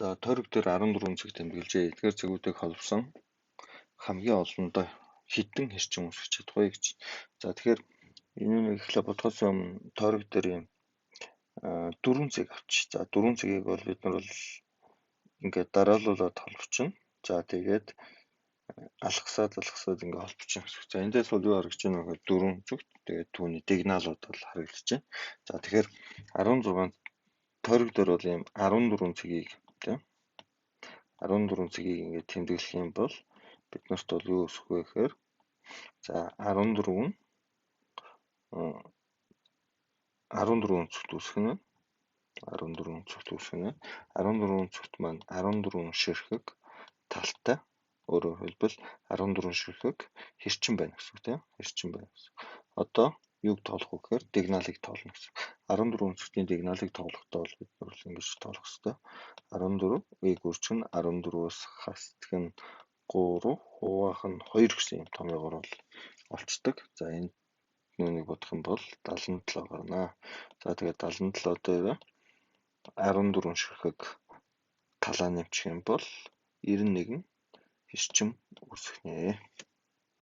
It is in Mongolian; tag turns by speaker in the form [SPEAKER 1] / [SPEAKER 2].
[SPEAKER 1] За тойрог дээр 14 цаг тэмдэглэжээ. Эдгээр цагуудыг холбосон хамгийн олондоо хэдэн хэрчим үүсгэж чадах вэ гэж. За тэгэхээр энэ ихлэ бодохоос өмнө тойрог дээр юм 4 цаг авч. За 4 цагийг бол бид нар бол ингээд дараалуулаад холбочихно. За тэгээд алгасаад ингээд холбочихно гэсэн. За эндээс бол юу харагдаж байна вэ? 4 зүгт тэгээд түүний дигналууд бол харагдаж байна. За тэгэхээр 16 тойрог дээр бол юм 14 цагийг тийм 14 цагийг ингээд тэмдэглэх юм бол бид нарт бол юу өсөх вэ гэхээр за 14 өнцөгт үүсэх нь 14 өнцөгт үүсэх нь 14 өнцөгт маань 14 ширхэг талтай, өөрөөр хэлбэл 14 ширхэг хэрчим байна гэсэн үг тийм хэрчим байна гэсэн. Одоо юуг тоолох вэ гэхээр дигналыг тоолно гэсэн. 14 өнцөгтийн дигналыг тоолохдоо бол бид нар ингэж тоолох хэрэгтэй. 14 ийг үржих нь 14-өөс хасдаг нь 3, хуваах нь 2 гэсэн юм томьёогоор бол олцдог. За энэ нүунийг бодох юм бол 77 гарна. За тэгээд 77 дээр 14 ширхэг талаа нэмчих юм бол 91 хэрчим үүсгэнэ.